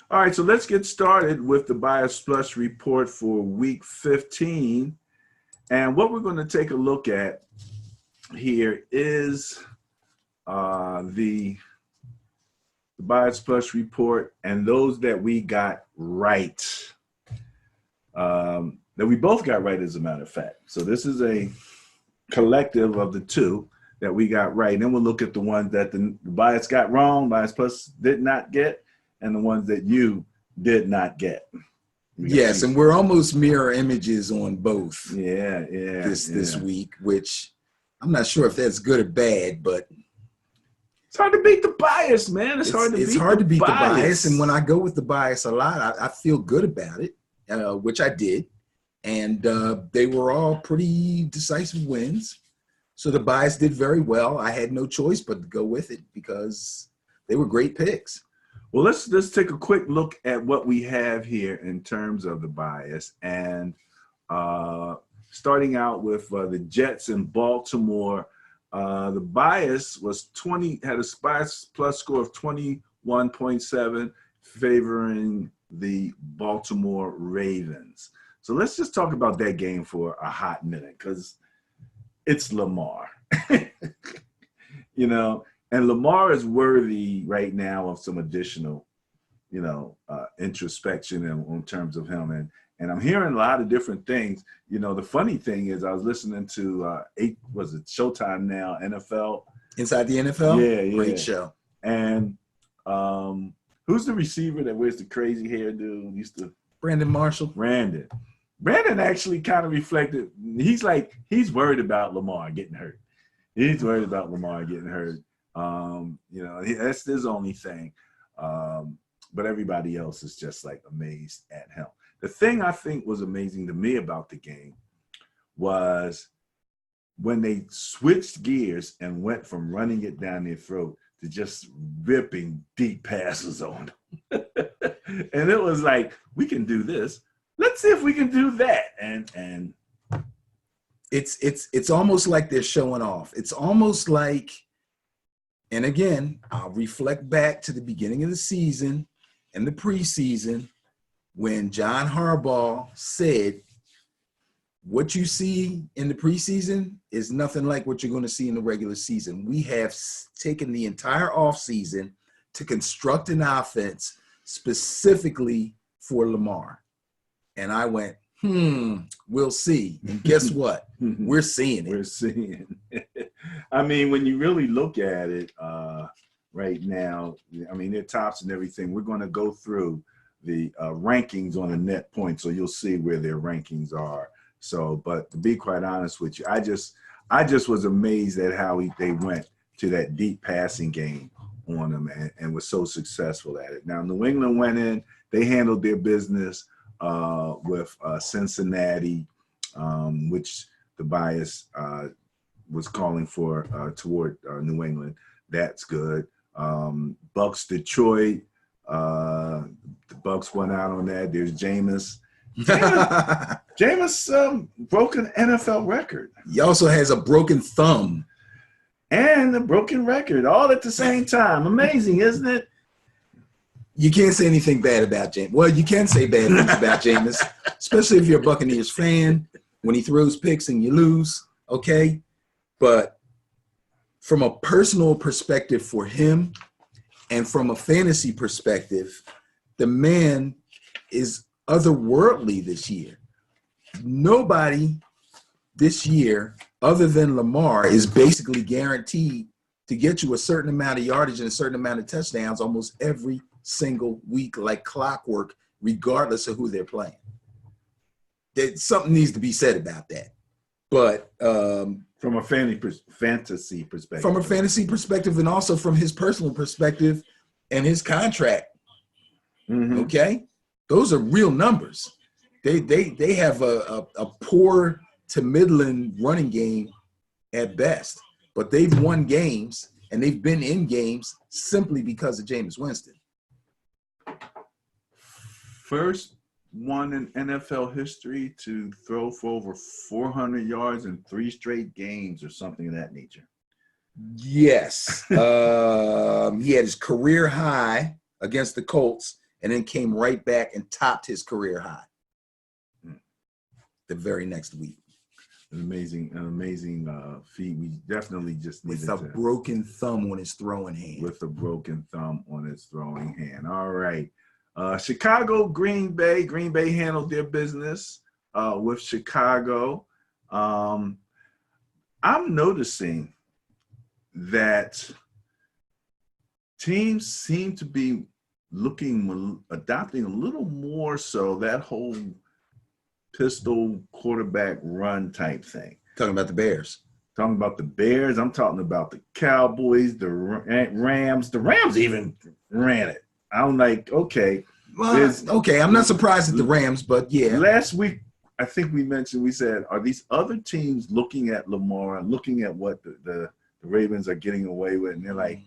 All right, so let's get started with the Bias Plus report for week 15. And what we're going to take a look at here is the Bias Plus report and those that we got right. That we both got right, as a matter of fact. So this is a collective of the two that we got right. And then we'll look at the ones that the Bias got wrong, Bias Plus did not get, and the ones that you did not get. Yes, and we're almost mirror images on both. This week, which I'm not sure if that's good or bad, but it's hard to beat the bias, man. It's hard to beat the bias. And when I go with the bias a lot, I feel good about it, which I did. And they were all pretty decisive wins. So the bias did very well. I had no choice but to go with it because they were great picks. Well, let's take a quick look at what we have here in terms of the bias. And starting out with the Jets in Baltimore, the bias was had a Bias Plus score of 21.7, favoring the Baltimore Ravens. So let's just talk about that game for a hot minute, because it's Lamar. And Lamar is worthy right now of some additional, introspection in terms of him. And I'm hearing a lot of different things. The funny thing is I was listening to Showtime now, NFL? Inside the NFL? Yeah. Great show. And who's the receiver that wears the crazy hair dude? Brandon Marshall. Brandon actually kind of reflected. He's worried about Lamar getting hurt. He's worried about Lamar getting hurt. That's his only thing. But everybody else is just amazed at him. The thing I think was amazing to me about the game was when they switched gears and went from running it down their throat to just ripping deep passes on them. And it was like, we can do this. Let's see if we can do that. And it's almost like they're showing off. It's almost like, and again, I'll reflect back to the beginning of the season and the preseason when John Harbaugh said, what you see in the preseason is nothing like what you're going to see in the regular season. We have taken the entire offseason to construct an offense specifically for Lamar. And I went, we'll see. And guess what? We're seeing it. We're seeing it. I mean, when you really look at it right now, I mean, their tops and everything, we're going to go through the rankings on the net point, so you'll see where their rankings are. So, but to be quite honest with you, I just was amazed at how they went to that deep passing game on them and was so successful at it. Now, New England went in, they handled their business with Cincinnati, which the bias was calling for toward New England. That's good. Bucks Detroit, the Bucks went out on that. There's Jameis. Jameis broke an NFL record. He also has a broken thumb. And a broken record all at the same time. Amazing, isn't it? You can't say anything bad about Jameis. Well, you can say bad things about Jameis, especially if you're a Buccaneers fan, when he throws picks and you lose, okay? But from a personal perspective for him and from a fantasy perspective, the man is otherworldly this year. Nobody this year, other than Lamar, is basically guaranteed to get you a certain amount of yardage and a certain amount of touchdowns almost every single week, like clockwork, regardless of who they're playing. Something needs to be said about that. But from a fantasy perspective. From a fantasy perspective, and also from his personal perspective and his contract. Mm-hmm. Okay? Those are real numbers. They have a poor to middling running game at best, but they've won games and they've been in games simply because of Jameis Winston. First one in NFL history to throw for over 400 yards in 3 straight games or something of that nature. Yes. He had his career high against the Colts and then came right back and topped his career high the very next week. An amazing feat. We definitely just needed with a broken thumb on his throwing hand. With a broken thumb on his throwing hand. All right. Chicago, Green Bay. Green Bay handled their business with Chicago. I'm noticing that teams seem to be adopting a little more so that whole pistol quarterback run type thing. Talking about the Bears. Talking about the Bears. I'm talking about the Cowboys, the Rams. The Rams even ran it. I'm like, okay. Okay, I'm not surprised at the Rams, but yeah. Last week, I think we said, are these other teams looking at Lamar and looking at what the Ravens are getting away with? And they're like,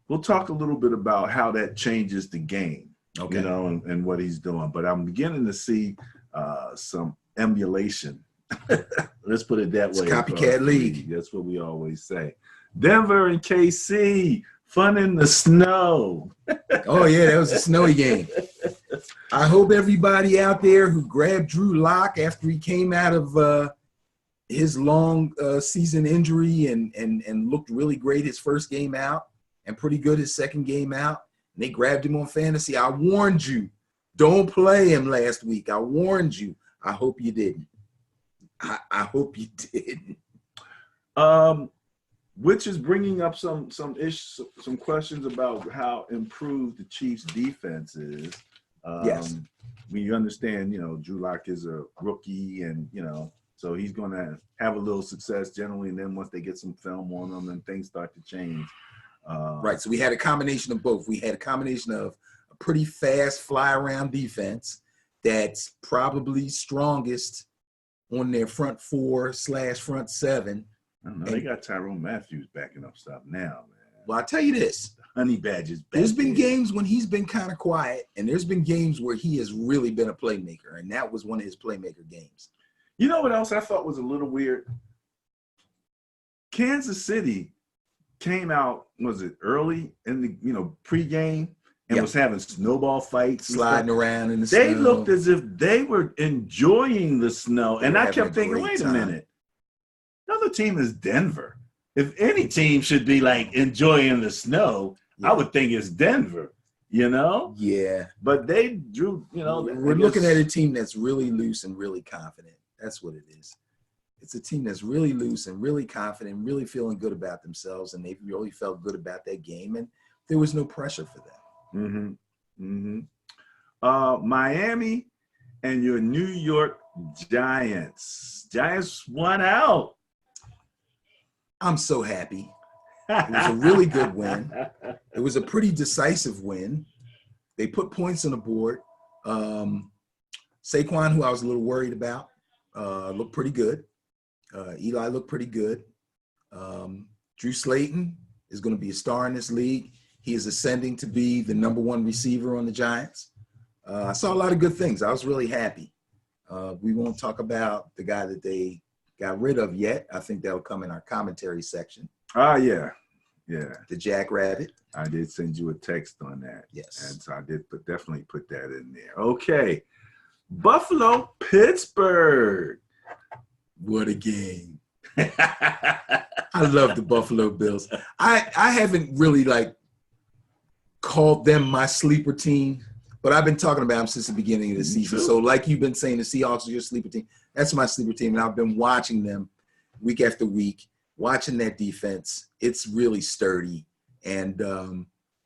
we'll talk a little bit about how that changes the game, and what he's doing. But I'm beginning to see some emulation. Let's put it that way. It's copycat league. That's what we always say. Denver and KC, fun in the snow. Oh, yeah, that was a snowy game. I hope everybody out there who grabbed Drew Lock after he came out of his long season injury and looked really great his first game out and pretty good his second game out, and they grabbed him on fantasy. I warned you, don't play him last week. I warned you. I hope you didn't. I hope you didn't. Which is bringing up some questions about how improved the Chiefs' defense is. Yes. We understand, Drew Lock is a rookie, and so he's going to have a little success generally, and then once they get some film on him, then things start to change. Right. So we had a combination of both. We had a combination of a pretty fast fly-around defense that's probably strongest on their front 4/front 7. I don't know. They got Tyrone Matthews backing up stuff now, man. Well, I'll tell you this. Honey Badger's back. There's been games when he's been kind of quiet, and there's been games where he has really been a playmaker, and that was one of his playmaker games. You know what else I thought was a little weird? Kansas City came out, was it early in the pregame, and was having snowball fights, sliding around in the snow. They looked as if they were enjoying the snow, and I kept thinking, wait a minute. Another team is Denver. If any team should be like enjoying the snow, I would think it's Denver, Yeah. But they drew, We're looking at a team that's really loose and really confident. That's what it is. It's a team that's really loose and really confident, really feeling good about themselves, and they really felt good about that game, and there was no pressure for them. Miami and your New York Giants. Giants won out. I'm so happy. It was a really good win. It was a pretty decisive win. They put points on the board. Saquon, who I was a little worried about, looked pretty good. Eli looked pretty good. Drew Slayton is going to be a star in this league. He is ascending to be the #1 receiver on the Giants. I saw a lot of good things. I was really happy. We won't talk about the guy that they got rid of yet. I think that'll come in our commentary section. Yeah. The Jackrabbit. I did send you a text on that. Yes. And so I did definitely put that in there. Okay. Buffalo, Pittsburgh. What a game. I love the Buffalo Bills. I haven't really called them my sleeper team, but I've been talking about them since the beginning of the season. So like you've been saying, the Seahawks are your sleeper team. That's my sleeper team, and I've been watching them week after week, watching that defense. It's really sturdy, and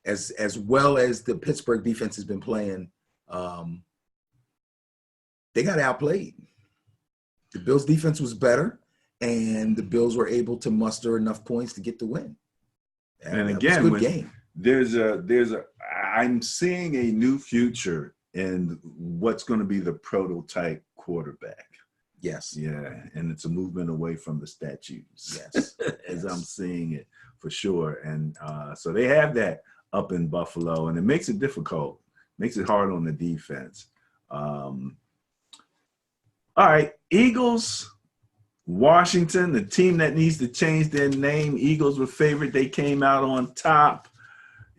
as well as the Pittsburgh defense has been playing, they got outplayed. The Bills' defense was better, and the Bills were able to muster enough points to get the win. And again, good game. I'm seeing a new future in what's going to be the prototype quarterback. Yes. Yeah, and it's a movement away from the statues. Yes. As I'm seeing it for sure. And so they have that up in Buffalo, and it makes it difficult, makes it hard on the defense. All right, Eagles, Washington, the team that needs to change their name. Eagles were favorite. They came out on top.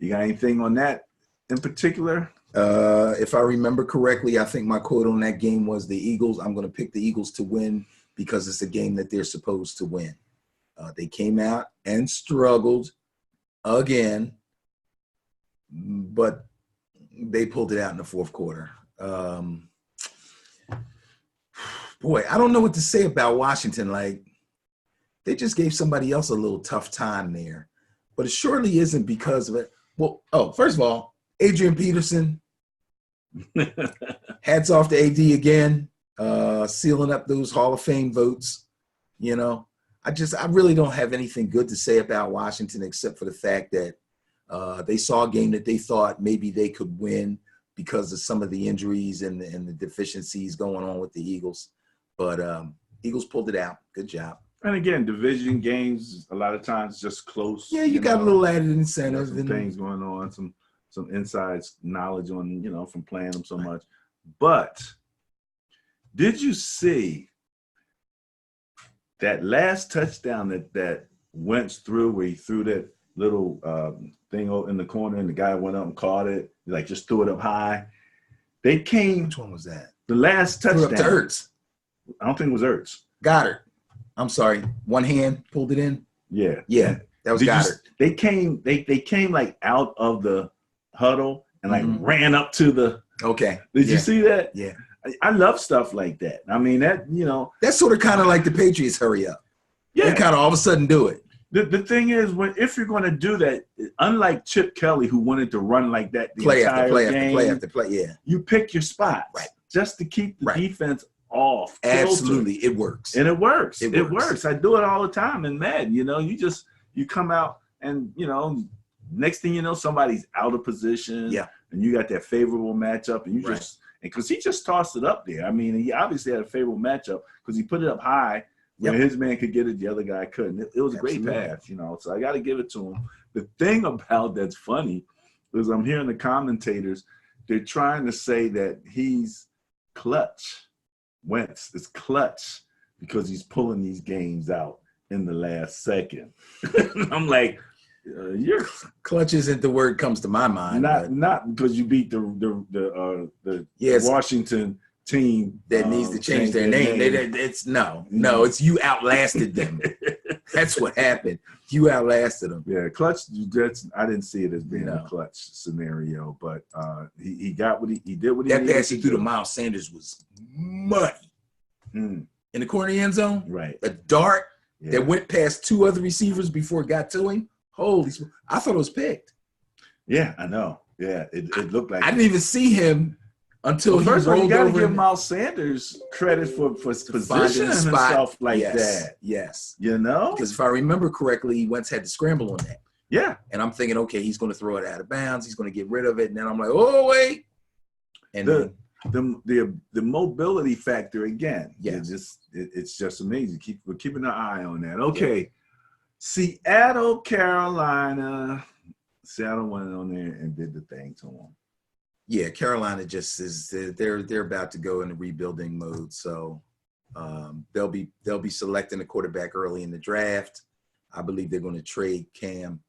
You got anything on that in particular? If I remember correctly, I think my quote on that game was the Eagles. I'm going to pick the Eagles to win because it's a game that they're supposed to win. They came out and struggled again, but they pulled it out in the fourth quarter. Boy, I don't know what to say about Washington. Like, they just gave somebody else a little tough time there, but it surely isn't because of it. Well, first of all, Adrian Peterson, hats off to AD again, sealing up those Hall of Fame votes. You know, I really don't have anything good to say about Washington except for the fact that they saw a game that they thought maybe they could win because of some of the injuries and the deficiencies going on with the Eagles. But Eagles pulled it out. Good job. And again, division games a lot of times just close. Yeah, you got a little added incentive. Some things going on, some inside knowledge on, from playing them so much. But did you see that last touchdown that Wentz threw, where he threw that little thing in the corner and the guy went up and caught it, like just threw it up high? They came. Which one was that? The last touchdown. Threw up to Ertz. I don't think it was Ertz. Goddard. I'm sorry. One hand pulled it in. Yeah. That was Goddard. They came like out of the huddle and like ran up to the. Okay. Did you see that? Yeah. I love stuff like that. I mean, that's sort of kind of like the Patriots hurry up. Yeah. They kind of all of a sudden do it. The thing is, if you're going to do that, unlike Chip Kelly, who wanted to run like that the entire game, play after play, yeah. You pick your spots, right, just to keep the defense off. Absolutely, it works. And it works. It works. I do it all the time in Madden. You come out and, next thing you know, somebody's out of position. Yeah. And you got that favorable matchup, and because he just tossed it up there. I mean, he obviously had a favorable matchup because he put it up high where his man could get it, the other guy couldn't. It was a great pass, so I got to give it to him. The thing about that's funny is I'm hearing the commentators, they're trying to say that he's clutch. Wentz is clutch because he's pulling these games out in the last second. I'm like, you're clutch isn't the word comes to my mind. Not because you beat the Washington team that needs to change their name. It's it's you outlasted them. That's what happened. You outlasted them. Yeah, clutch. I didn't see it as being a clutch scenario, but he got what he did. What he that pass he threw to Miles Sanders was muddy in the corner of the end zone. Right, a dart that went past two other receivers before it got to him. Holy! I thought it was picked. Yeah, I know. Yeah, it looked like I didn't even see him until he first of all, you got to give and Miles Sanders credit for positioning himself like that. Yes, because if I remember correctly, Wentz had to scramble on that. Yeah, and I'm thinking, okay, he's going to throw it out of bounds. He's going to get rid of it, and then I'm like, oh wait, and the mobility factor again. Yeah, it's just amazing. We're keeping an eye on that. Okay. Yeah. Seattle, Carolina. Seattle went on there and did the thing to them. Yeah, Carolina just is. They're about to go into rebuilding mode, so they'll be selecting a quarterback early in the draft. I believe they're going to trade Cam.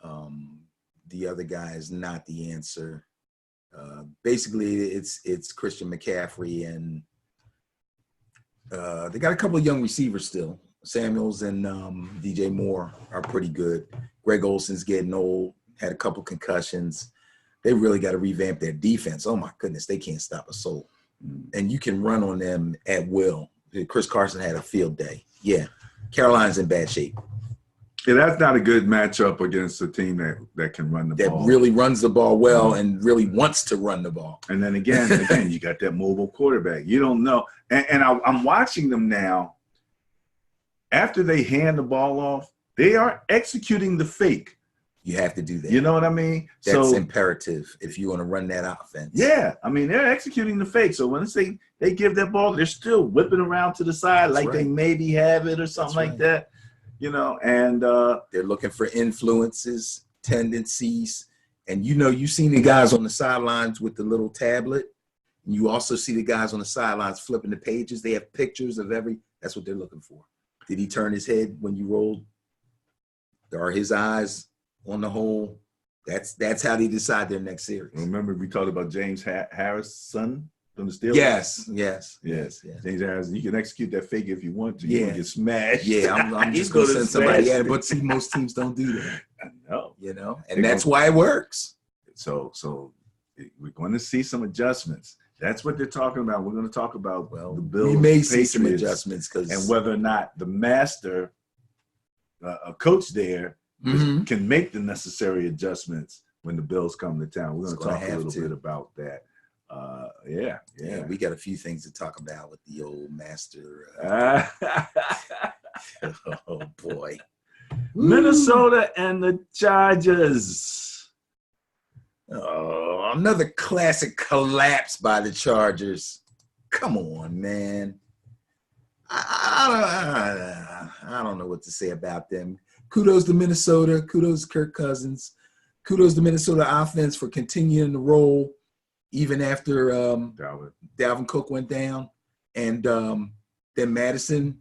The other guy is not the answer. Basically, it's Christian McCaffrey, and they got a couple of young receivers still. Samuels and DJ Moore are pretty good. Greg Olson's getting old, had a couple concussions. They really got to revamp their defense. Oh, my goodness, they can't stop a soul. And you can run on them at will. Chris Carson had a field day. Yeah, Carolina's in bad shape. Yeah, that's not a good matchup against a team that can run the ball. That really runs the ball well and really wants to run the ball. And then again, you got that mobile quarterback. You don't know. And I'm watching them now. After they hand the ball off, they are executing the fake. You have to do that. You know what I mean? That's imperative if you want to run that offense. Yeah. I mean, they're executing the fake. So when they give that ball, they're still whipping around to the side they maybe have it or something like that. And they're looking for influences, tendencies. And you've seen the guys on the sidelines with the little tablet. And you also see the guys on the sidelines flipping the pages. They have pictures of that's what they're looking for. Did he turn his head when you rolled? Are his eyes on the hole? That's how they decide their next series. Remember, we talked about James Harris' son from the Steelers? Yes. James Harris. You can execute that fake if you want to. Yeah. You're going to get smashed. Yeah, I'm He's just going to gonna send somebody smash at it. But see, most teams don't do that. I know. You know, and that's why it works. So we're going to see some adjustments. That's what they're talking about. We're going to talk about the Bills, we may Patriots, see some adjustments and whether or not the master, a coach there, can make the necessary adjustments when the Bills come to town. We're going to talk a little bit about that. Yeah. We got a few things to talk about with the old master. Oh boy, Minnesota and the Chargers. Oh, another classic collapse by the Chargers. Come on, man. I don't know what to say about them. Kudos to Minnesota. Kudos to Kirk Cousins. Kudos to Minnesota offense for continuing to roll even after Dalvin Cook went down. And then Madison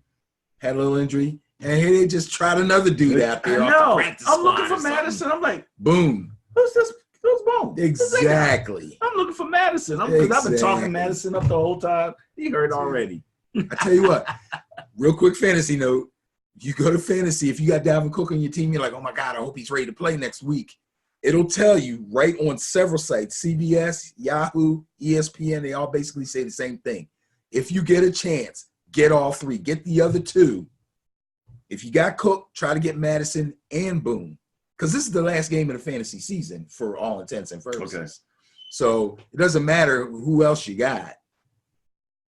had a little injury. And here they just tried another dude out there. I'm looking for Madison. I'm like, boom. Who's this? Who's Boom? Exactly. I'm looking for Madison. Because I've been talking Madison up the whole time. He hurt already. I tell you what, real quick fantasy note. You go to fantasy, if you got Dalvin Cook on your team, you're like, oh my God, I hope he's ready to play next week. It'll tell you right on several sites, CBS, Yahoo, ESPN, they all basically say the same thing. If you get a chance, get all three. Get the other two. If you got Cook, try to get Madison and Boom. Because this is the last game of the fantasy season for all intents and purposes. Okay. So it doesn't matter who else you got.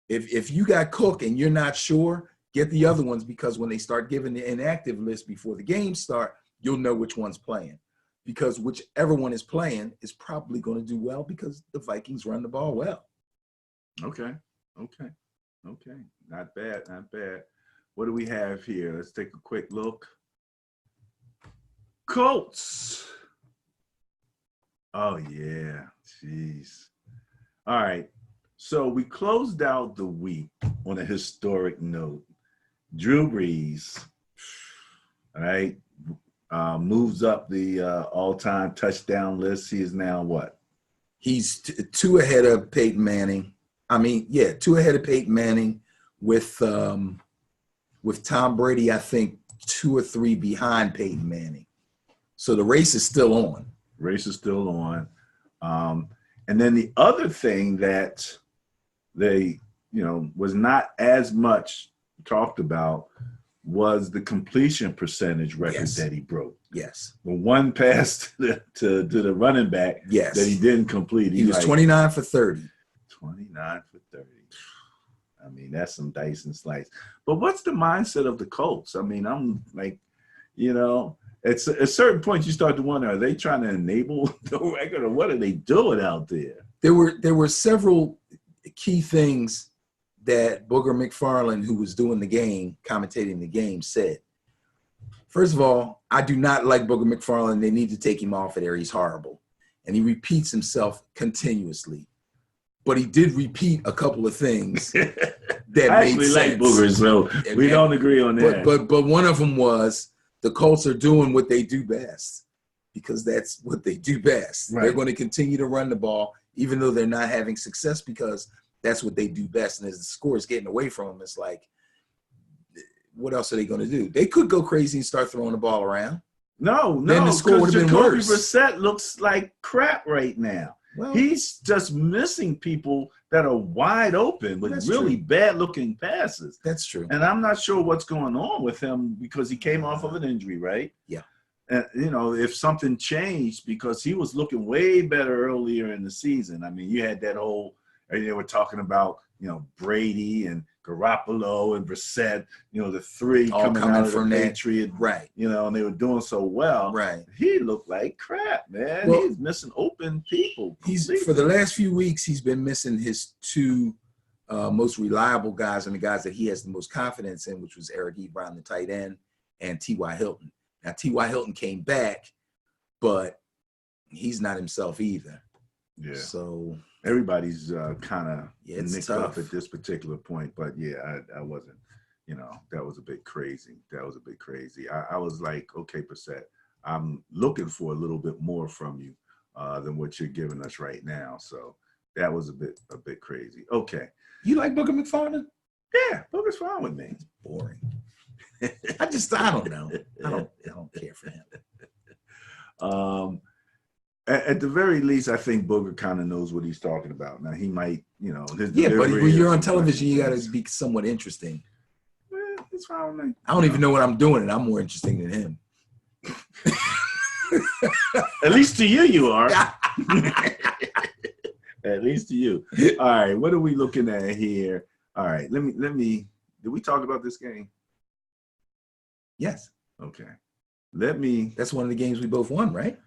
If you got Cook and you're not sure, get the other ones, because when they start giving the inactive list before the games start, you'll know which one's playing. Because whichever one is playing is probably going to do well because the Vikings run the ball well. Okay. Not bad. What do we have here? Let's take a quick look. Colts. Oh, yeah. Jeez. All right. So we closed out the week on a historic note. Drew Brees, all right, moves up the all-time touchdown list. He is now what? He's two ahead of Peyton Manning. Two ahead of Peyton Manning with Tom Brady, I think 2 or 3 behind Peyton Manning. So the race is still on. And then the other thing that they, was not as much talked about was the completion percentage record that he broke. Yes. The one pass to the running back that he didn't complete. He was 29 for 30. 29 for 30. I mean, that's some dice and slice. But what's the mindset of the Colts? I mean, I'm like, at certain points you start to wonder, are they trying to enable the record or what are they doing out there? There were several key things that Booger McFarland, who was doing the game, commentating the game, said. First of all, I do not like Booger McFarland. They need to take him off of there. He's horrible. And he repeats himself continuously. But he did repeat a couple of things that I made actually sense. like Booger, so we don't agree on that. But one of them was the Colts are doing what they do best, because that's what they do best. Right. They're going to continue to run the ball, even though they're not having success, because that's what they do best. And as the score is getting away from them, it's like, what else are they going to do? They could go crazy and start throwing the ball around. No, then the score would have been worse. Brissett looks like crap right now. Well, he's just missing people that are wide open with really bad-looking passes. That's true. And I'm not sure what's going on with him because he came off of an injury, right? Yeah. And, if something changed, because he was looking way better earlier in the season. I mean, you had that whole – they were talking about, Brady and Garoppolo and Brissett, the three all coming out of the Patriots. Right. And they were doing so well. Right. He looked like crap, man. Well, he's missing open people. For the last few weeks, he's been missing his 2 most reliable guys and the guys that he has the most confidence in, which was Eric Ebron, the tight end, and T.Y. Hilton. Now, T.Y. Hilton came back, but he's not himself either. Yeah. So everybody's kind of nicked tough up at this particular point. But, I wasn't, that was a bit crazy. I was like, okay, Brissett, I'm looking for a little bit more from you than what you're giving us right now. So that was a bit crazy. Okay. You like Booker McFarland? Yeah, Booker's fine with me. Boring. I don't know. I don't care for him. At the very least, I think Booker kind of knows what he's talking about. Now he might, you know, his Yeah, but delivery when you're on is- television, you got to be somewhat interesting. It's fine with me. I don't even know what I'm doing, and I'm more interesting than him. At least to you, you are. At least to you. All right, what are we looking at here? All right, let me. Did we talk about this game? Yes. Okay. Let me. That's one of the games we both won, right?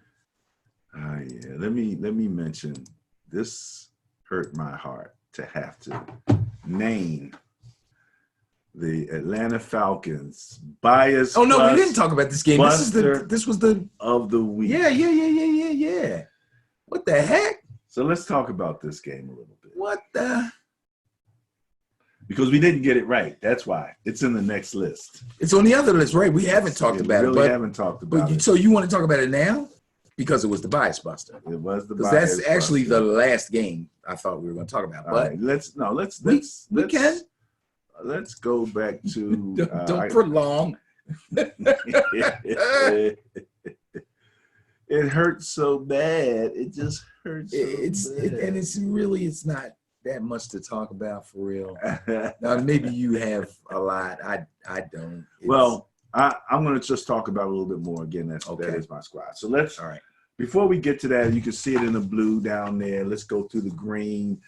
Yeah. Let me mention. This hurt my heart to have to name the Atlanta Falcons bias. Oh no, we didn't talk about this game. This was the of the week. Yeah. What the heck? So let's talk about this game a little bit. What the? Because we didn't get it right. That's why it's in the next list. It's on the other list, right? We haven't talked about it. But haven't talked about it. So you want to talk about it now? Because it was the bias buster. It was the bias bias that's actually buster. the last game I thought we were going to talk about. All but right, let's we can. Let's go back to don't prolong. It hurts so bad. It just hurts. It's not that much to talk about for real. Now maybe you have a lot. I don't. I'm going to just talk about a little bit more. Again, that is my squad. So let's. All right. Before we get to that, you can see it in the blue down there. Let's go through the green.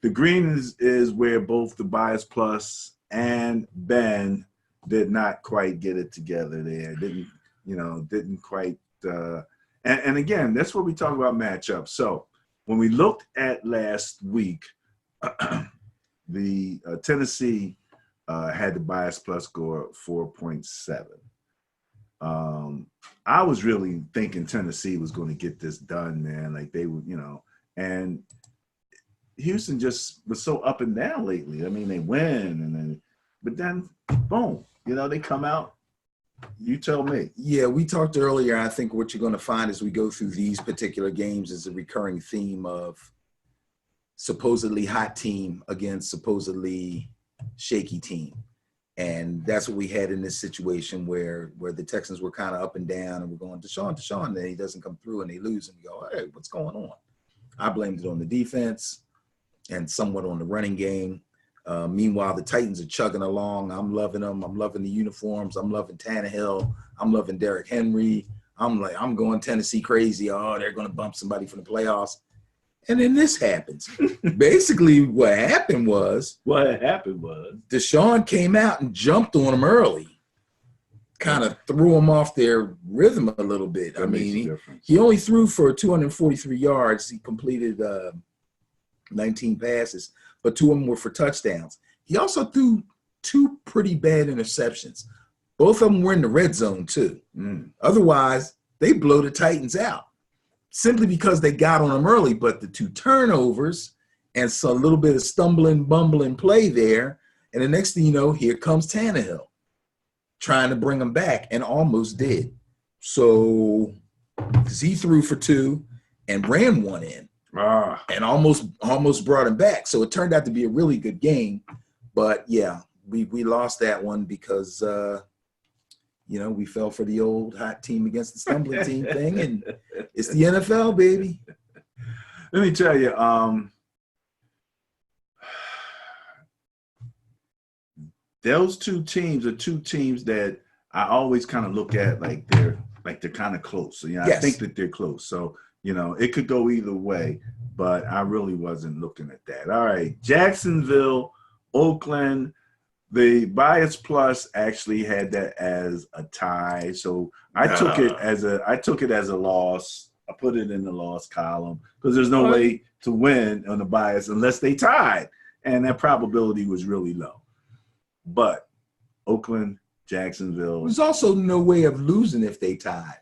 The green is where both the bias plus and Ben did not quite get it together there. Didn't quite. And again, that's what we talk about matchups. So when we looked at last week, the Tennessee had the bias plus score 4.7. I was really thinking Tennessee was going to get this done, man. Like they would, and Houston just was so up and down lately. I mean, they win but then boom, they come out. You tell me. Yeah, we talked earlier. I think what you're going to find as we go through these particular games is a recurring theme of supposedly hot team against supposedly shaky team. And that's what we had in this situation where the Texans were kind of up and down and we're going Deshaun, and then he doesn't come through and they lose and we go, hey, what's going on? I blamed it on the defense and somewhat on the running game. Meanwhile, the Titans are chugging along. I'm loving them. I'm loving the uniforms. I'm loving Tannehill. I'm loving Derrick Henry. I'm going Tennessee crazy. Oh, they're going to bump somebody from the playoffs. And then this happens. Basically, what happened was Deshaun came out and jumped on them early, kind of threw them off their rhythm a little bit. I mean, he only threw for 243 yards. He completed 19 passes, but 2 of them were for touchdowns. He also threw 2 pretty bad interceptions. Both of them were in the red zone, too. Otherwise, they blow the Titans out. Simply because they got on them early, but the 2 turnovers and so a little bit of stumbling, bumbling play there. And the next thing you know, here comes Tannehill trying to bring them back and almost did. So, because he threw for 2 and ran 1 in and almost brought him back. So it turned out to be a really good game. But yeah, we lost that one because we fell for the old hot team against the stumbling team thing, and it's the NFL, baby. Let me tell you, those 2 teams are 2 teams that I always kind of look at like they're kind of close. So I think that they're close. So it could go either way, but I really wasn't looking at that. All right, Jacksonville, Oakland. The bias plus actually had that as a tie, so I took it as a loss. I put it in the loss column because there's no way to win on the bias unless they tied, and that probability was really low. But Oakland, Jacksonville. There's also no way of losing if they tied.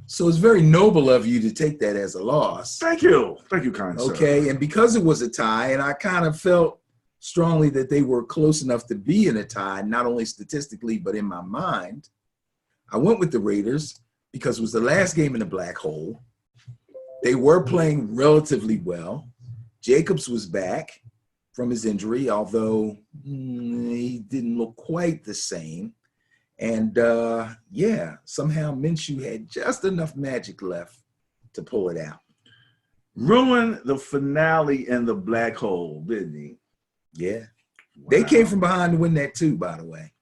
So it's very noble of you to take that as a loss. Thank you, kind sir. Okay, and because it was a tie, and I kind of felt strongly that they were close enough to be in a tie, not only statistically, but in my mind, I went with the Raiders. because it was the last game in the black hole. They were playing relatively well. Jacobs was back from his injury, although he didn't look quite the same. And yeah, somehow Minshew had just enough magic left to pull it out. Ruined the finale in the black hole, didn't he? Yeah. Wow. They came from behind to win that too, by the way.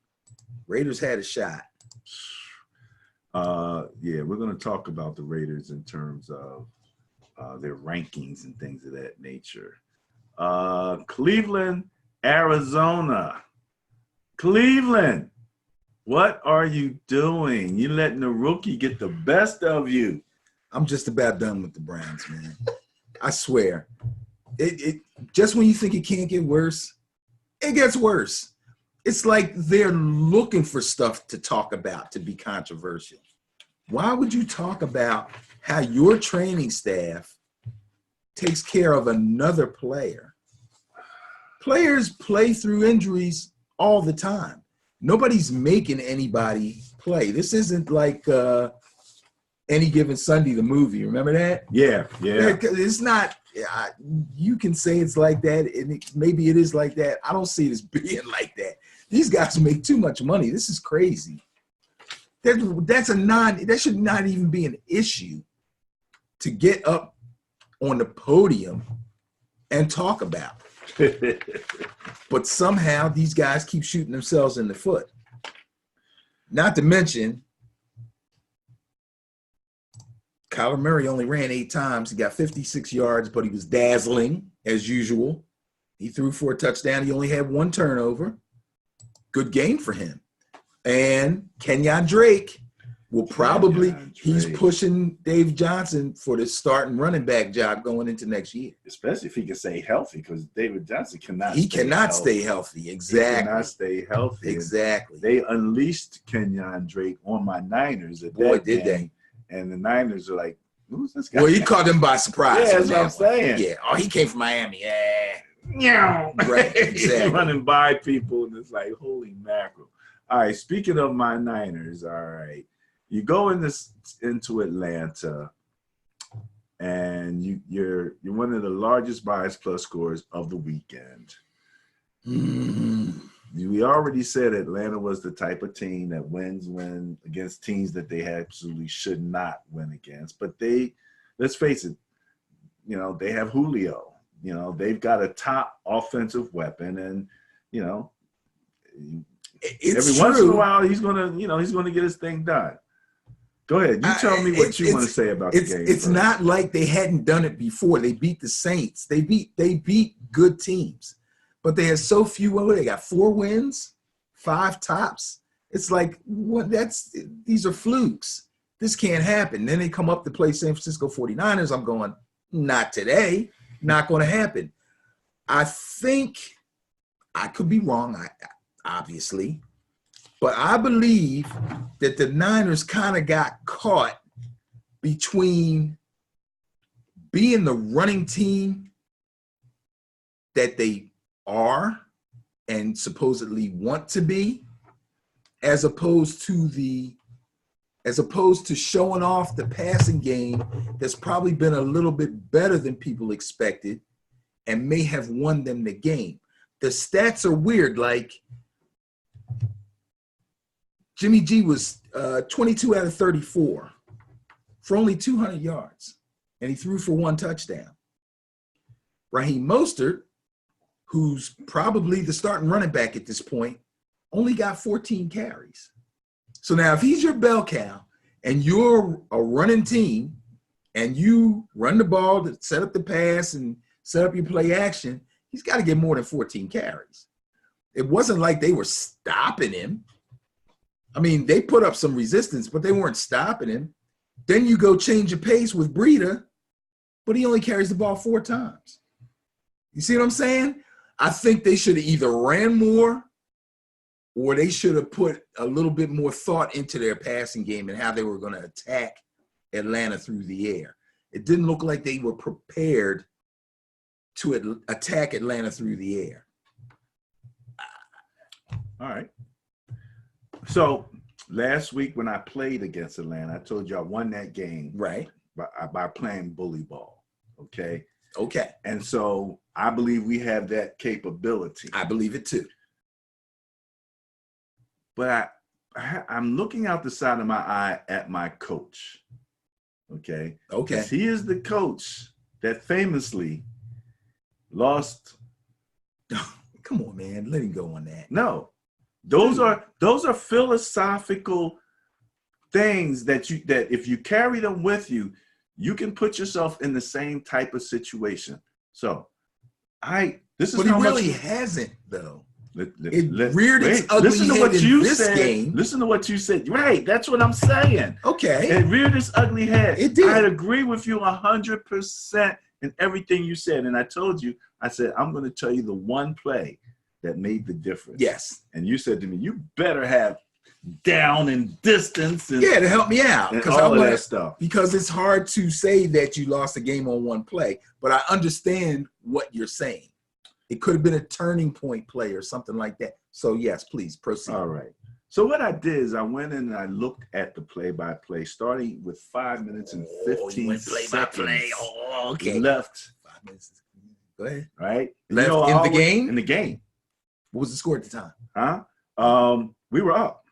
Raiders had a shot. Yeah, we're going to talk about the Raiders in terms of their rankings and things of that nature. Cleveland, Arizona. Cleveland, what are you doing? You're letting the rookie get the best of you. I'm just about done with the Browns, man. I swear. It just when you think it can't get worse, it gets worse. It's like they're looking for stuff to talk about to be controversial. Why would you talk about how your training staff takes care of another player? Players play through injuries all the time. Nobody's making anybody play. This isn't like Any Given Sunday, the movie. Remember that? Yeah. It's not. You can say it's like that, and maybe it is like that. I don't see it as being like that. These guys make too much money. This is crazy. That should not even be an issue to get up on the podium and talk about. But somehow these guys keep shooting themselves in the foot. Not to mention, Kyler Murray only ran 8 times. He got 56 yards, but he was dazzling as usual. He threw for a touchdown. He only had 1 turnover. Good game for him. And Kenyon Drake will probably, he's pushing Dave Johnson for the starting running back job going into next year. Especially if he can stay healthy, because David Johnson cannot stay healthy. Exactly. He cannot stay healthy. Exactly. They unleashed Kenyon Drake on my Niners at Boy, that did game. And the Niners are like, who's this guy? Well, he caught them by surprise. Yeah, that's what I'm saying. Yeah. Oh, he came from Miami. Yeah. Right. Exactly. Running by people, and it's like, holy mackerel. All right, speaking of my Niners, all right. You go into Atlanta, and you're one of the largest bias plus scores of the weekend. We already said Atlanta was the type of team that wins against teams that they absolutely should not win against. But let's face it, they have Julio. They've got a top offensive weapon, and every once in a while he's gonna get his thing done. Go ahead. You tell me what you want to say about the game. It's not like they hadn't done it before. They beat the Saints. They beat good teams. But they had so few. Well, they got 4 wins, 5 tops. It's like, these are flukes. This can't happen. Then they come up to play San Francisco 49ers. I'm going, not today. Not going to happen. I think I could be wrong, obviously. But I believe that the Niners kind of got caught between being the running team that they are and supposedly want to be, as opposed to showing off the passing game that's probably been a little bit better than people expected and may have won them the game. The stats are weird, like Jimmy G was 22 out of 34 for only 200 yards, and he threw for 1 touchdown. Raheem Mostert, who's probably the starting running back at this point, only got 14 carries. So now if he's your bell cow and you're a running team and you run the ball to set up the pass and set up your play action, he's got to get more than 14 carries. It wasn't like they were stopping him. I mean, they put up some resistance, but they weren't stopping him. Then you go change your pace with Breida, but he only carries the ball 4 times. You see what I'm saying? I think they should have either ran more or they should have put a little bit more thought into their passing game and how they were going to attack Atlanta through the air. It didn't look like they were prepared to attack Atlanta through the air. All right. So last week when I played against Atlanta, I told you I won that game Right. by playing bully ball. Okay. Okay. And so I believe we have that capability. I believe it too. But I'm looking out the side of my eye at my coach. Okay. Okay. Because he is the coach that famously lost. Come on, man. Let him go on that. No, those are philosophical things that if you carry them with you, you can put yourself in the same type of situation. So this is but he how really much hasn't though. It reared its ugly listen to head what in you this said. game. Listen to what you said. Right, that's what I'm saying. Okay. It reared its ugly head. It did. I agree with you 100% in everything you said. And I told you, I said, I'm going to tell you the one play that made the difference. Yes. And you said to me, you better have down and distance and to help me out and all of that stuff. Because it's hard to say that you lost a game on one play, but I understand what you're saying. It could have been a turning point play or something like that. So yes, please proceed. All right. So what I did is I went in and I looked at the play-by-play, starting with 5 minutes and 15 seconds okay. left. 5 minutes. Go ahead. Right? Left in the game? In the game. What was the score at the time? Huh? We were up.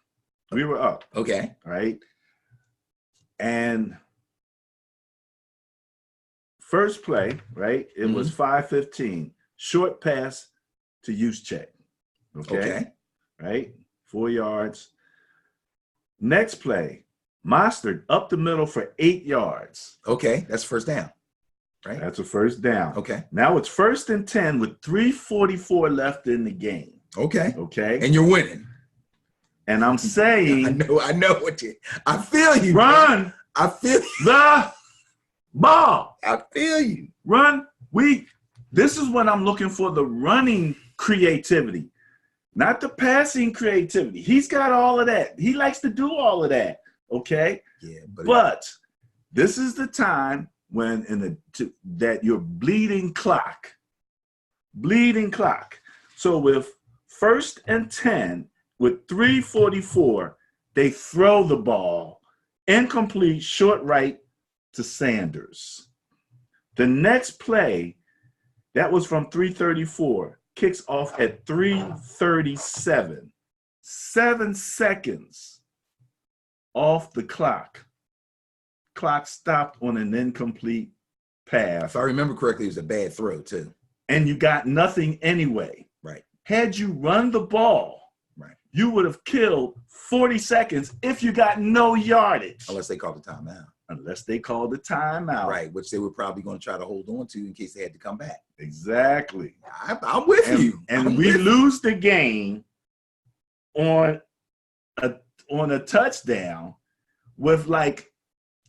We were up. Okay. Right? And first play, right? It was 5:15. Short pass to Juszczyk. Okay. Right? 4 yards. Next play, Mostert up the middle for 8 yards. Okay. That's first down. Right? That's a first down. Okay. Now it's 1st and 10 with 3:44 left in the game. Okay. Okay. And you're winning. And I'm saying, I know what I feel you. Run. Man. I feel the ball. I feel you. Run. This is when I'm looking for the running creativity, not the passing creativity. He's got all of that. He likes to do all of that. Okay. Yeah. But this is the time when that you're bleeding clock. Bleeding clock. So with 1st and 10 with 3:44, they throw the ball incomplete, short right to Sanders. The next play, that was from 3:34, kicks off at 3:37. 7 seconds off the clock. Clock stopped on an incomplete pass. If I remember correctly, it was a bad throw too. And you got nothing anyway. Right. Had you run the ball, right, you would have killed 40 seconds if you got no yardage. Unless they called the timeout. Unless they called the timeout. Right, which they were probably going to try to hold on to in case they had to come back. Exactly. I'm with you. And we lose the game on a touchdown with like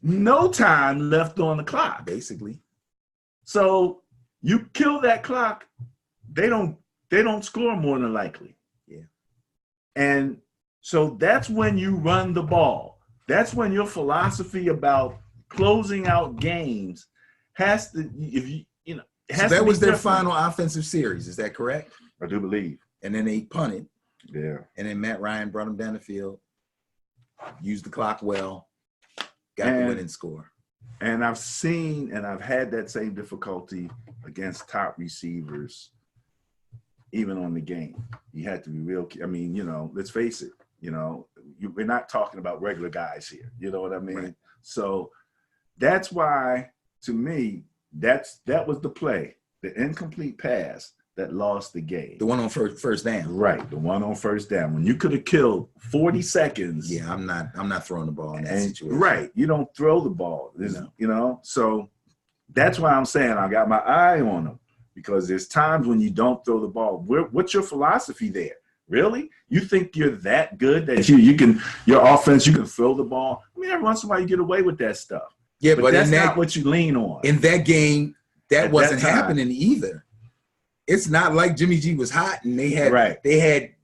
no time left on the clock. Basically. So you kill that clock, they don't score more than likely. Yeah. And so that's when you run the ball. That's when your philosophy about closing out games has to, So that was their final offensive series. Is that correct? I do believe. And then they punted. Yeah. And then Matt Ryan brought them down the field, used the clock well, got the winning score. And I've seen and I've had that same difficulty against top receivers, even on the game. You had to be real. I mean, let's face it, we're not talking about regular guys here. You know what I mean? Right. So that's why, to me, that was the play, the incomplete pass that lost the game. The one on first down. Right, the one on first down. When you could have killed 40 seconds. Yeah, I'm not throwing the ball in that situation. Right, you don't throw the ball. So that's why I'm saying I got my eye on them, because there's times when you don't throw the ball. What's your philosophy there? Really? You think you're that good that your offense, you can throw the ball? I mean, every once in a while you get away with that stuff. Yeah, but that's not what you lean on. In that game, that wasn't happening either. It's not like Jimmy G was hot and they had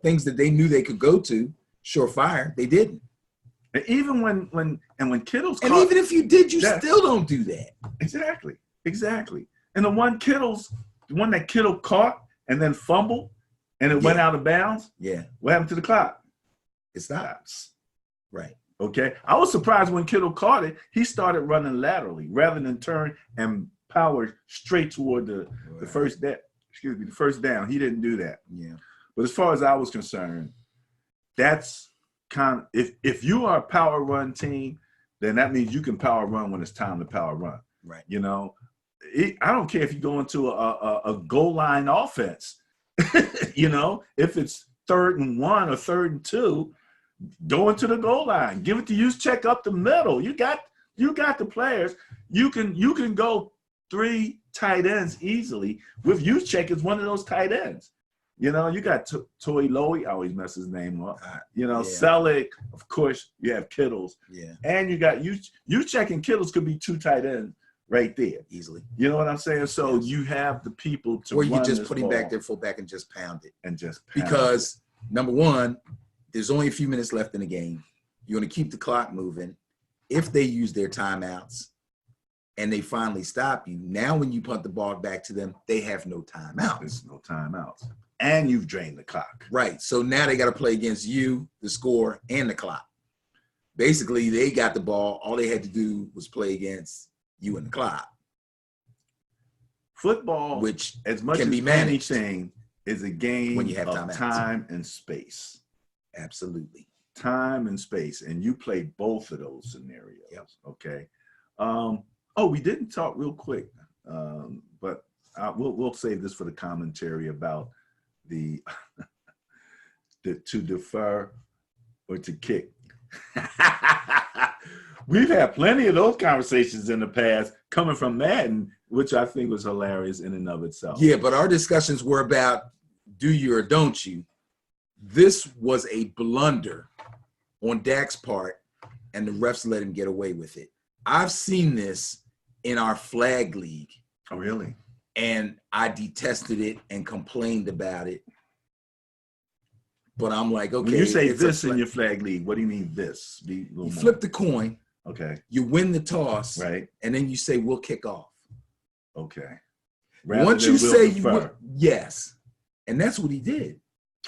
things that they knew they could go to, surefire. They didn't. And even when Kittle's and even if you did, you still don't do that. Exactly. And the one that Kittle caught and then fumbled and it went out of bounds. Yeah. What happened to the clock? It stops. Right. Okay. I was surprised when Kittle caught it. He started running laterally rather than turn and power straight toward the first down. Excuse me, the first down. He didn't do that. Yeah. But as far as I was concerned, that's kind of if you are a power run team, then that means you can power run when it's time to power run. Right. You know, I don't care if you go into a goal line offense. You know, if it's 3rd and 1 or 3rd and 2, go into the goal line. Give it to use check up the middle. You got the players. You can go 3 tight ends easily with use check as one of those tight ends. You know, you got Toy Lowy, I always mess his name up. You know, Selleck, of course, you have Kittles. Yeah. And you got use check and Kittles could be 2 tight ends right there. Easily. You know what I'm saying? So you have the people to or you run just this put him ball back there fullback and just pound it. and just pound because number one, there's only a few minutes left in the game. You want to keep the clock moving. If they use their timeouts and they finally stop you, now when you punt the ball back to them, they have no timeouts. There's no timeouts. And you've drained the clock. Right. So now they got to play against you, the score, and the clock. Basically, they got the ball. All they had to do was play against you and the clock. Football, which as much can as be managed anything, is a game when you have of time and space. Absolutely. Time and space. And you play both of those scenarios. Yep. Okay. We didn't talk real quick, but we'll save this for the commentary about the to defer or to kick. We've had plenty of those conversations in the past coming from Madden, which I think was hilarious in and of itself. Yeah, but our discussions were about do you or don't you. This was a blunder on Dak's part, and the refs let him get away with it. I've seen this in our flag league. Oh, really? And I detested it and complained about it. But I'm like, okay. When you say this in your flag league, what do you mean this? You flip the coin. Okay. You win the toss. Right. And then you say, we'll kick off. Okay. Once you say you will, yes. And that's what he did.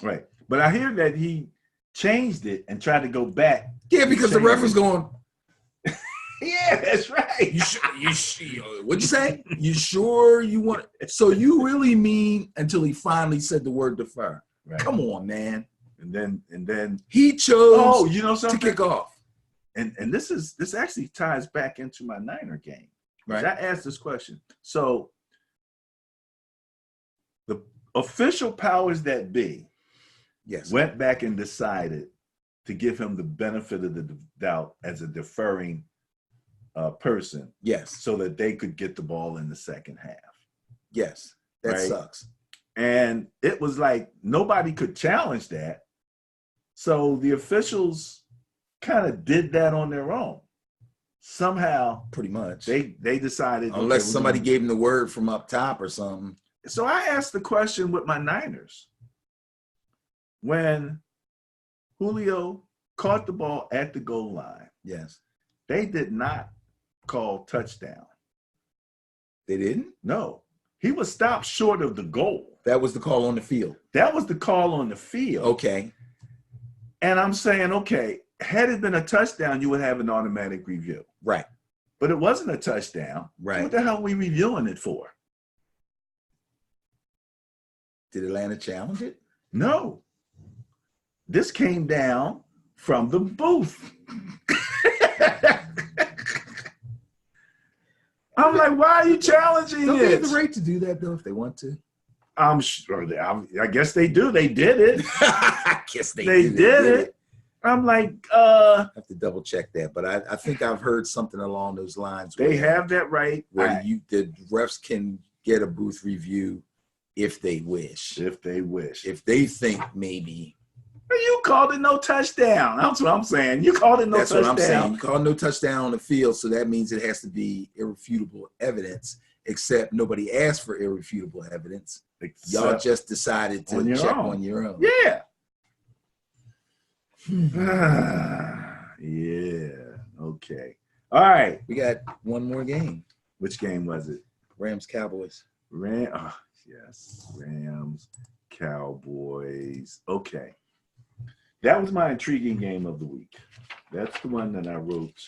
Right. But I hear that he changed it and tried to go back. Yeah, because the ref was going, yeah, that's right. What'd you say? You sure you want it? So you really mean until he finally said the word defer. Right. Come on, man. And then he chose you know something? To kick off. And this actually ties back into my Niner game. Right. I asked this question. So the official powers that be went back and decided to give him the benefit of the doubt as a deferring person. Yes. So that they could get the ball in the second half. Yes. That sucks. And it was like nobody could challenge that. So the officials kind of did that on their own. Somehow, pretty much. They decided. Unless somebody gave them the word from up top or something. So I asked the question with my Niners. When Julio caught the ball at the goal line. Yes. They did not call touchdown. They didn't? No. He was stopped short of the goal. That was the call on the field. That was the call on the field. Okay. And I'm saying, okay, had it been a touchdown, you would have an automatic review. Right. But it wasn't a touchdown. Right. What the hell are we reviewing it for? Did Atlanta challenge it? No. This came down from the booth. I'm like, why are you challenging Don't it? they have the right to do that, though, if they want to? I'm sure. I guess they do. They did it. I guess they did it. I'm like, I have to double check that, but I think I've heard something along those lines. They have that right. Where the refs can get a booth review if they wish. If they wish. If they think maybe. You called it no touchdown. That's what I'm saying. You called it no touchdown. That's what I'm saying. You called no touchdown on the field, so that means it has to be irrefutable evidence, except nobody asked for irrefutable evidence. Y'all just decided to check on your own. Yeah. Yeah. Okay. All right. We got one more game. Which game was it? Rams Cowboys. Yes. Rams Cowboys. Okay. that was my intriguing game of the week. That's the one that I wrote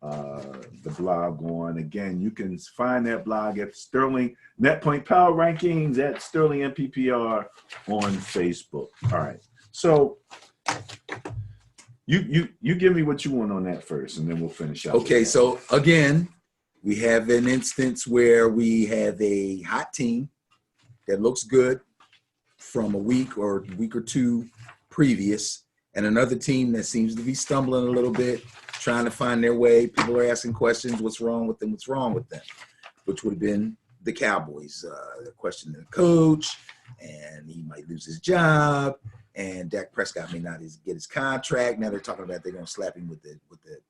the blog on. Again, you can find that blog at Sterling Net Point Power Rankings at Sterling MPPR on Facebook. All right. So you give me what you want on that first, and then we'll finish up. Okay, so again, we have an instance where we have a hot team that looks good from a week or two previous, and another team that seems to be stumbling a little bit, trying to find their way. People are asking questions, what's wrong with them, which would have been the Cowboys. Questioning the coach, and he might lose his job, and Dak Prescott may not get his contract. Now they're talking about they're going to slap him with the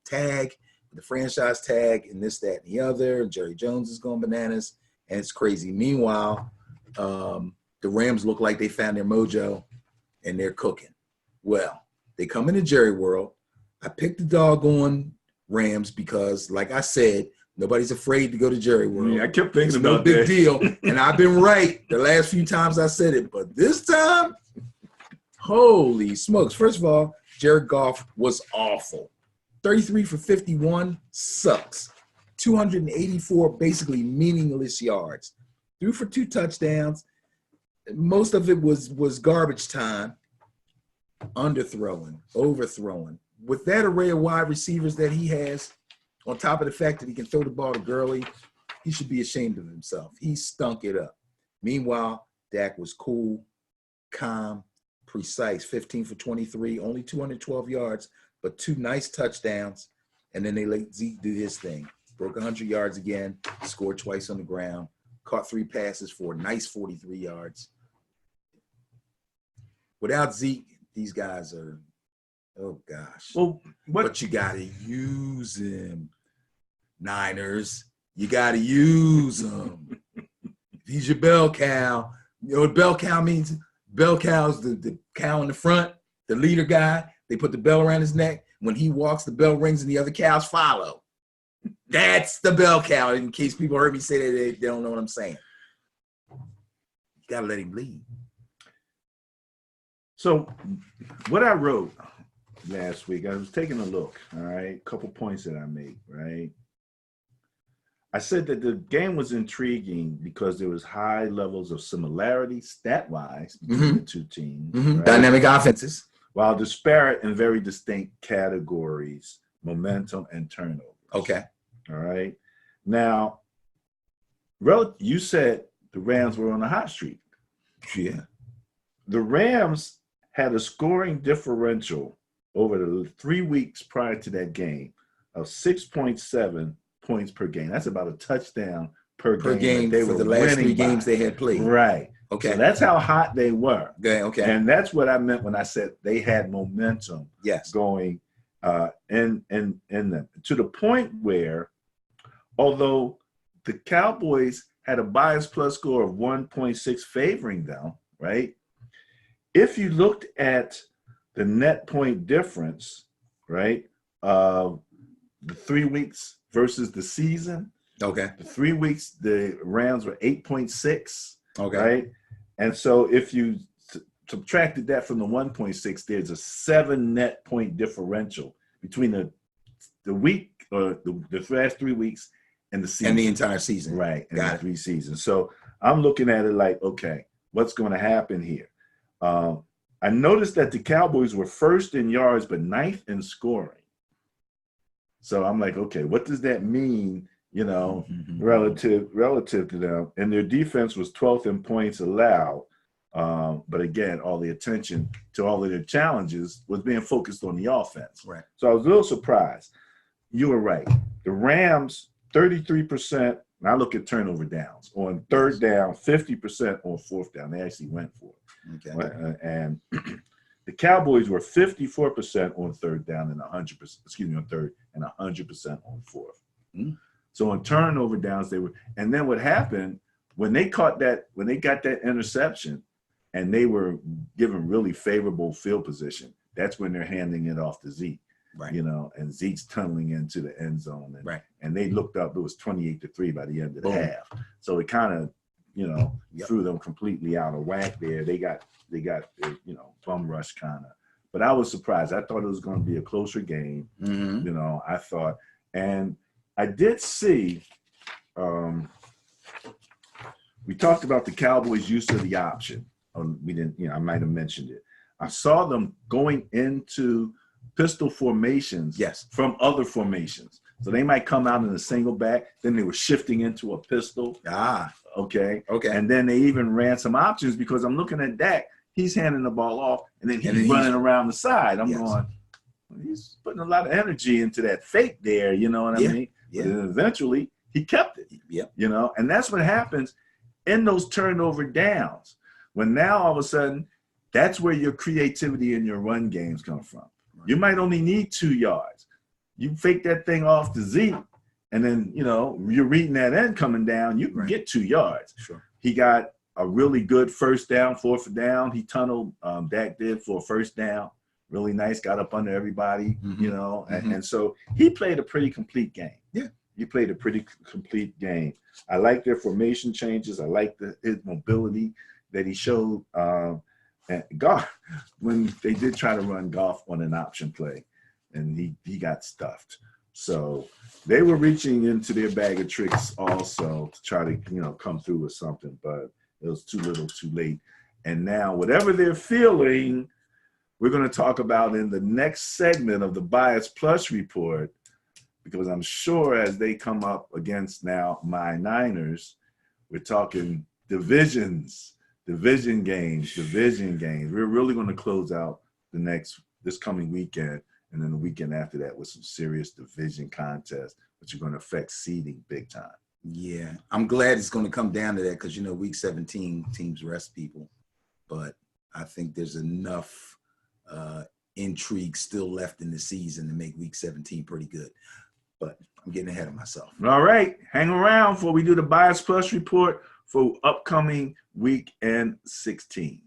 tag, the franchise tag, and this, that, and the other. And Jerry Jones is going bananas, and it's crazy. Meanwhile, the Rams look like they found their mojo, and they're cooking. Well, they come into Jerry World. I picked the doggone Rams because, like I said, nobody's afraid to go to Jerry World. Yeah, I kept thinking it's about no big that. deal, and I've been right the last few times I said it, but this time, holy smokes. First of all, Jared Goff was awful. 33 for 51 sucks. 284 basically meaningless yards. Threw for 2 touchdowns. Most of it was garbage time. Underthrowing, overthrowing. With that array of wide receivers that he has, on top of the fact that he can throw the ball to Gurley, he should be ashamed of himself. He stunk it up. Meanwhile, Dak was cool, calm, precise. 15 for 23, only 212 yards, but 2 nice touchdowns. And then they let Zeke do his thing. Broke 100 yards again, scored twice on the ground, caught 3 passes for a nice 43 yards. Without Zeke, these guys are, oh gosh. Well, but you got to use him, Niners. You got to use him. He's your bell cow. You know what bell cow means? Bell cow's the cow in the front, the leader guy. They put the bell around his neck. When he walks, the bell rings and the other cows follow. That's the bell cow, in case people heard me say that they don't know what I'm saying. You got to let him lead. So what I wrote last week, I was taking a look, all right, a couple points that I made, right? I said that the game was intriguing because there was high levels of similarity stat-wise between the two teams. Right? Dynamic offenses. While disparate in very distinct categories, momentum and turnover. Okay. All right. Now, you said the Rams were on a hot streak. Yeah. The Rams had a scoring differential over the 3 weeks prior to that game of 6.7 points per game. That's about a touchdown per game they for the last 3 games they had played. Right. Okay. So that's how hot they were. Okay. And that's what I meant when I said they had momentum. Yes. Going in them, to the point where, although the Cowboys had a bias plus score of 1.6 favoring them, right? If you looked at the net point difference, right, the 3 weeks versus the season, okay, the 3 weeks, the Rams were 8.6, okay, right? And so if you subtracted that from the 1.6, there's a 7 net point differential between the week or the last 3 weeks and the season. And the entire season. Right, and the 3 seasons. So I'm looking at it like, okay, what's going to happen here? I noticed that the Cowboys were first in yards, but 9th in scoring. So I'm like, okay, what does that mean, you know, relative to them? And their defense was 12th in points allowed. But again, all the attention to all of their challenges was being focused on the offense. Right. So I was a little surprised. You were right. The Rams, 33%. And I look at turnover downs. On 3rd down, 50% on 4th down. They actually went for it. Okay. And the Cowboys were 54% on 3rd down and 100%, on 3rd and 100% on 4th. Mm-hmm. So on turnover downs, they were, and then what happened when they got that interception and they were given really favorable field position, that's when they're handing it off to Zeke. Right. You know, and Zeke's tunneling into the end zone. And, and they looked up, it was 28-3 by the end of the half. So it kind of, you know, threw them completely out of whack there. They got you know, bum rush kind of but I was surprised. I thought it was going to be a closer game. Mm-hmm. You know, I thought, and I did see. We talked about the Cowboys' use of the option. We didn't, I might have mentioned it. I saw them going into pistol formations Yes. from other formations. So they might come out in a single back, then they were shifting into a pistol. Okay. And then they even ran some options because I'm looking at Dak. He's handing the ball off, and then he's running around the side. I'm going, he's putting a lot of energy into that fake there, you know what I mean? Yeah. But then eventually he kept it. Yep. You know, and that's what happens in those turnover downs. When now all of a sudden, that's where your creativity in your run games come from. Right. You might only need 2 yards. You fake that thing off to Zeke, and then, you're reading that end coming down, you can get 2 yards. Sure. He got a really good first down, 4th down. He tunneled, Dak did, for a first down. Really nice, got up under everybody, and so he played a pretty complete game. Yeah. He played a pretty complete game. I like their formation changes. I like his mobility that he showed. And Goff, when they did try to run Goff on an option play, and he got stuffed. So they were reaching into their bag of tricks also to try to come through with something, but it was too little, too late. And now whatever they're feeling, we're going to talk about in the next segment of the Bias Plus report. Because I'm sure as they come up against now my Niners, we're talking division games. We're really going to close out this coming weekend, and then the weekend after that with some serious division contests, which are going to affect seeding big time. Yeah, I'm glad it's going to come down to that because, week 17 teams rest people. But I think there's enough intrigue still left in the season to make week 17 pretty good. But I'm getting ahead of myself. All right. Hang around before we do the Bias Plus report for upcoming week and 16.